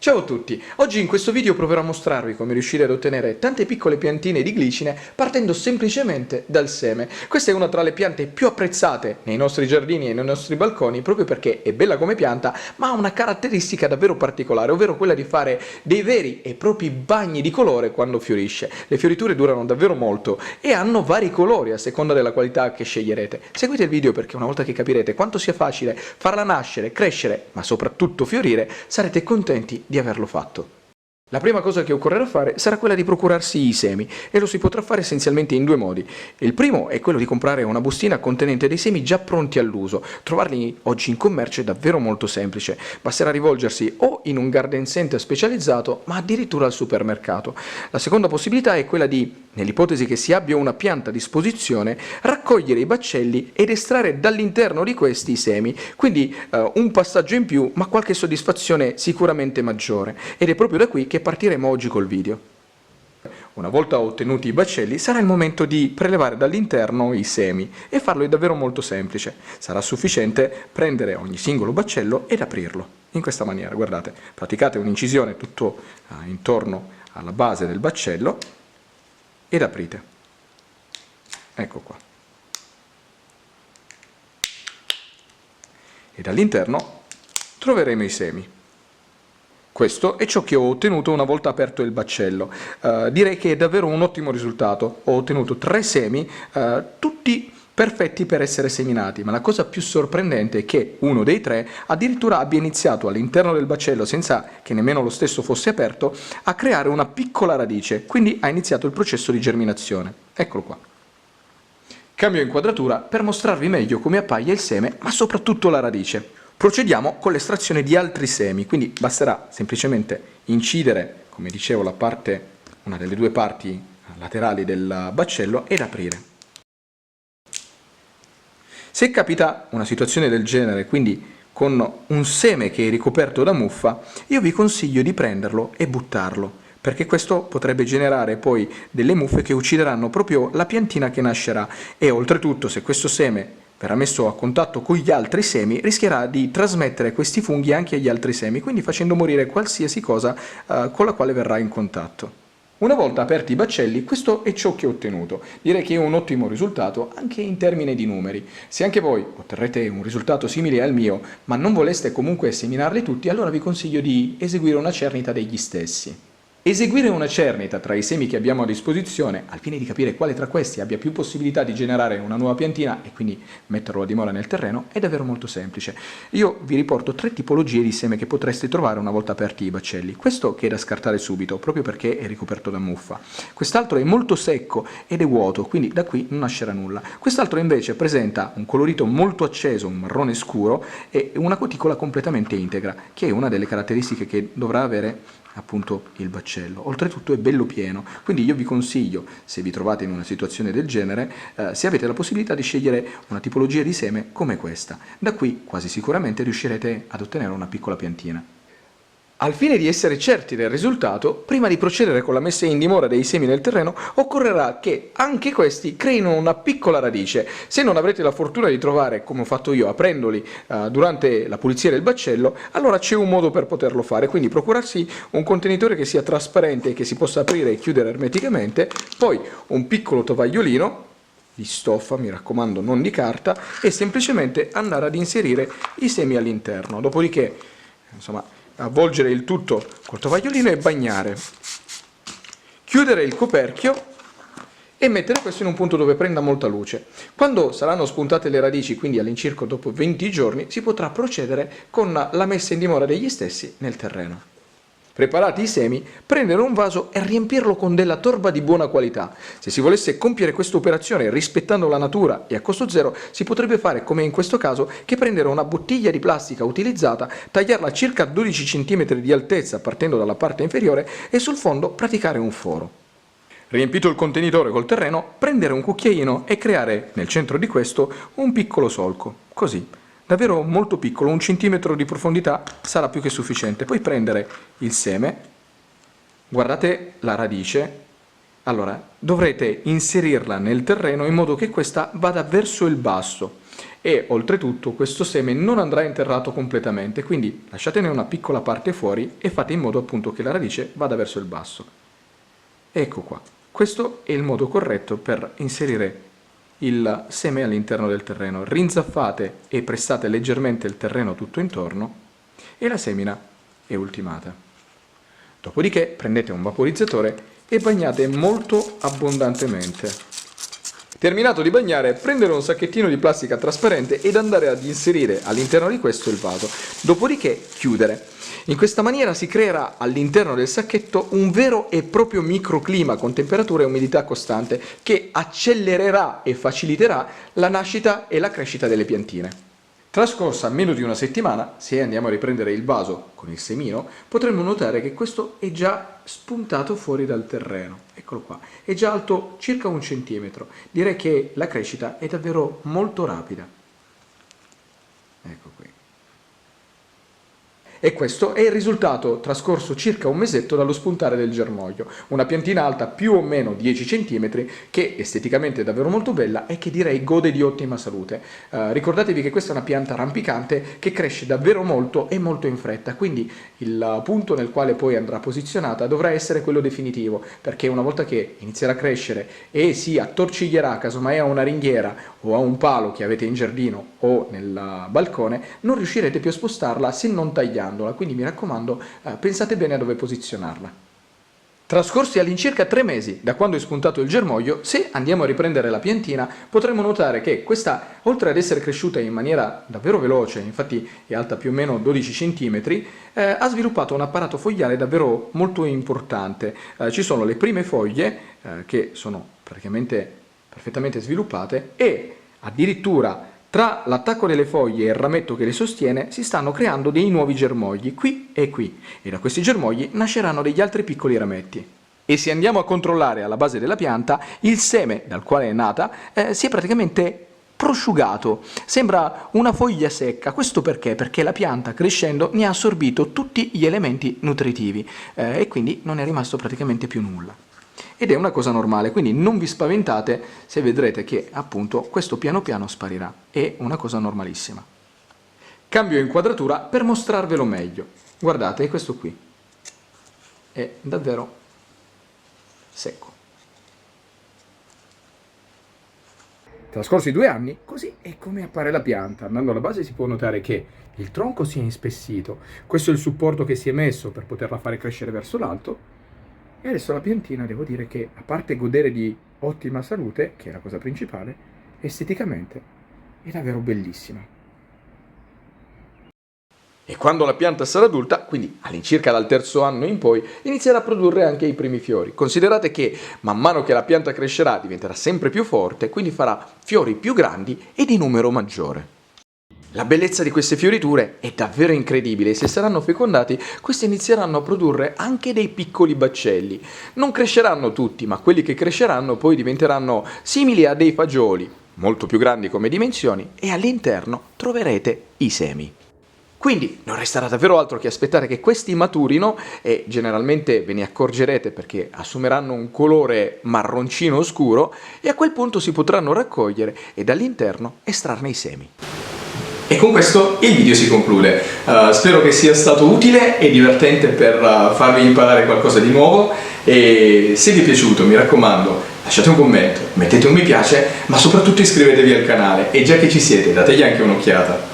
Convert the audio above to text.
Ciao a tutti! Oggi in questo video proverò a mostrarvi come riuscire ad ottenere tante piccole piantine di glicine partendo semplicemente dal seme. Questa è una tra le piante più apprezzate nei nostri giardini e nei nostri balconi proprio perché è bella come pianta ma ha una caratteristica davvero particolare, ovvero quella di fare dei veri e propri bagni di colore quando fiorisce. Le fioriture durano davvero molto e hanno vari colori a seconda della qualità che sceglierete. Seguite il video perché una volta che capirete quanto sia facile farla nascere, crescere ma soprattutto fiorire sarete contenti di averlo fatto. La prima cosa che occorrerà fare sarà quella di procurarsi i semi e lo si potrà fare essenzialmente in due modi. Il primo è quello di comprare una bustina contenente dei semi già pronti all'uso. Trovarli oggi in commercio è davvero molto semplice, basterà rivolgersi o in un garden center specializzato ma addirittura al supermercato. La seconda possibilità è quella di, nell'ipotesi che si abbia una pianta a disposizione, raccogliere i baccelli ed estrarre dall'interno di questi i semi, quindi un passaggio in più ma qualche soddisfazione sicuramente maggiore ed è proprio da qui che partiremo oggi col video. Una volta ottenuti i baccelli sarà il momento di prelevare dall'interno i semi e farlo è davvero molto semplice. Sarà sufficiente prendere ogni singolo baccello ed aprirlo. In questa maniera, guardate, praticate un'incisione tutto intorno alla base del baccello ed aprite. Ecco qua. Ed all'interno troveremo i semi. Questo è ciò che ho ottenuto una volta aperto il baccello. Direi che è davvero un ottimo risultato. Ho ottenuto 3 semi, tutti perfetti per essere seminati, ma la cosa più sorprendente è che uno dei 3 addirittura abbia iniziato all'interno del baccello, senza che nemmeno lo stesso fosse aperto, a creare una piccola radice, quindi ha iniziato il processo di germinazione. Eccolo qua. Cambio inquadratura per mostrarvi meglio come appaia il seme, ma soprattutto la radice. Procediamo con l'estrazione di altri semi, quindi basterà semplicemente incidere, come dicevo, una delle due parti laterali del baccello ed aprire. Se capita una situazione del genere, quindi con un seme che è ricoperto da muffa, io vi consiglio di prenderlo e buttarlo, perché questo potrebbe generare poi delle muffe che uccideranno proprio la piantina che nascerà e oltretutto se questo seme verrà messo a contatto con gli altri semi rischierà di trasmettere questi funghi anche agli altri semi, quindi facendo morire qualsiasi cosa con la quale verrà in contatto. Una volta aperti i baccelli, questo è ciò che ho ottenuto. Direi che è un ottimo risultato anche in termini di numeri. Se anche voi otterrete un risultato simile al mio, ma non voleste comunque seminarli tutti, allora vi consiglio di eseguire una cernita degli stessi. Eseguire una cernita tra i semi che abbiamo a disposizione, al fine di capire quale tra questi abbia più possibilità di generare una nuova piantina e quindi metterlo a dimora nel terreno, è davvero molto semplice. Io vi riporto 3 tipologie di seme che potreste trovare una volta aperti i baccelli. Questo che è da scartare subito, proprio perché è ricoperto da muffa. Quest'altro è molto secco ed è vuoto, quindi da qui non nascerà nulla. Quest'altro invece presenta un colorito molto acceso, un marrone scuro e una cuticola completamente integra, che è una delle caratteristiche che dovrà avere appunto il baccello. Oltretutto è bello pieno, quindi io vi consiglio, se vi trovate in una situazione del genere, se avete la possibilità di scegliere una tipologia di seme come questa. Da qui quasi sicuramente riuscirete ad ottenere una piccola piantina. Al fine di essere certi del risultato, prima di procedere con la messa in dimora dei semi nel terreno, occorrerà che anche questi creino una piccola radice. Se non avrete la fortuna di trovare, come ho fatto io, aprendoli durante la pulizia del baccello, allora c'è un modo per poterlo fare, quindi procurarsi un contenitore che sia trasparente e che si possa aprire e chiudere ermeticamente, poi un piccolo tovagliolino di stoffa, mi raccomando non di carta, e semplicemente andare ad inserire i semi all'interno. Dopodiché, insomma, avvolgere il tutto col tovagliolino e bagnare, chiudere il coperchio e mettere questo in un punto dove prenda molta luce. Quando saranno spuntate le radici, quindi all'incirca dopo 20 giorni, si potrà procedere con la messa in dimora degli stessi nel terreno. Preparati i semi, prendere un vaso e riempirlo con della torba di buona qualità. Se si volesse compiere questa operazione rispettando la natura e a costo zero, si potrebbe fare, come in questo caso, che prendere una bottiglia di plastica utilizzata, tagliarla a circa 12 cm di altezza partendo dalla parte inferiore e sul fondo praticare un foro. Riempito il contenitore col terreno, prendere un cucchiaino e creare nel centro di questo un piccolo solco, così. Davvero molto piccolo, 1 centimetro di profondità sarà più che sufficiente. Poi prendere il seme, guardate la radice, allora dovrete inserirla nel terreno in modo che questa vada verso il basso e oltretutto questo seme non andrà interrato completamente, quindi lasciatene una piccola parte fuori e fate in modo appunto che la radice vada verso il basso. Ecco qua, questo è il modo corretto per inserire il seme all'interno del terreno. Rinzaffate e pressate leggermente il terreno tutto intorno e la semina è ultimata. Dopodiché prendete un vaporizzatore e bagnate molto abbondantemente. Terminato di bagnare, prendere un sacchettino di plastica trasparente ed andare ad inserire all'interno di questo il vaso, dopodiché chiudere. In questa maniera si creerà all'interno del sacchetto un vero e proprio microclima con temperatura e umidità costante che accelererà e faciliterà la nascita e la crescita delle piantine. Trascorsa meno di una settimana, se andiamo a riprendere il vaso con il semino, potremo notare che questo è già spuntato fuori dal terreno. Eccolo qua, è già alto circa 1 centimetro. Direi che la crescita è davvero molto rapida. Ecco qui. E questo è il risultato trascorso circa un mesetto dallo spuntare del germoglio. Una piantina alta più o meno 10 cm che esteticamente è davvero molto bella e che direi gode di ottima salute. Ricordatevi che questa è una pianta rampicante che cresce davvero molto e molto in fretta, quindi il punto nel quale poi andrà posizionata dovrà essere quello definitivo, perché una volta che inizierà a crescere e si attorciglierà casomai a una ringhiera o a un palo che avete in giardino o nel balcone, non riuscirete più a spostarla se non tagliandola, quindi mi raccomando, pensate bene a dove posizionarla. Trascorsi all'incirca 3 mesi da quando è spuntato il germoglio, se andiamo a riprendere la piantina potremo notare che questa, oltre ad essere cresciuta in maniera davvero veloce, infatti è alta più o meno 12 cm, ha sviluppato un apparato fogliare davvero molto importante. Ci sono le prime foglie che sono praticamente perfettamente sviluppate e addirittura tra l'attacco delle foglie e il rametto che le sostiene si stanno creando dei nuovi germogli, qui, e da questi germogli nasceranno degli altri piccoli rametti. E se andiamo a controllare alla base della pianta, il seme dal quale è nata si è praticamente prosciugato, sembra una foglia secca. Questo perché? Perché la pianta crescendo ne ha assorbito tutti gli elementi nutritivi e quindi non è rimasto praticamente più nulla. Ed è una cosa normale, quindi non vi spaventate se vedrete che appunto questo piano piano sparirà, è una cosa normalissima. Cambio inquadratura per mostrarvelo meglio. Guardate, questo qui è davvero secco. Trascorsi 2 anni, così è come appare la pianta. Andando alla base si può notare che il tronco si è inspessito, questo è il supporto che si è messo per poterla fare crescere verso l'alto. E adesso la piantina, devo dire che, a parte godere di ottima salute, che è la cosa principale, esteticamente è davvero bellissima. E quando la pianta sarà adulta, quindi all'incirca dal 3° anno in poi, inizierà a produrre anche i primi fiori. Considerate che man mano che la pianta crescerà diventerà sempre più forte, quindi farà fiori più grandi e di numero maggiore. La bellezza di queste fioriture è davvero incredibile e se saranno fecondati, questi inizieranno a produrre anche dei piccoli baccelli. Non cresceranno tutti, ma quelli che cresceranno poi diventeranno simili a dei fagioli, molto più grandi come dimensioni, e all'interno troverete i semi. Quindi non resterà davvero altro che aspettare che questi maturino e generalmente ve ne accorgerete perché assumeranno un colore marroncino scuro e a quel punto si potranno raccogliere e dall'interno estrarne i semi. E con questo il video si conclude. Spero che sia stato utile e divertente per farvi imparare qualcosa di nuovo e se vi è piaciuto, mi raccomando, lasciate un commento, mettete un mi piace, ma soprattutto iscrivetevi al canale e già che ci siete dategli anche un'occhiata.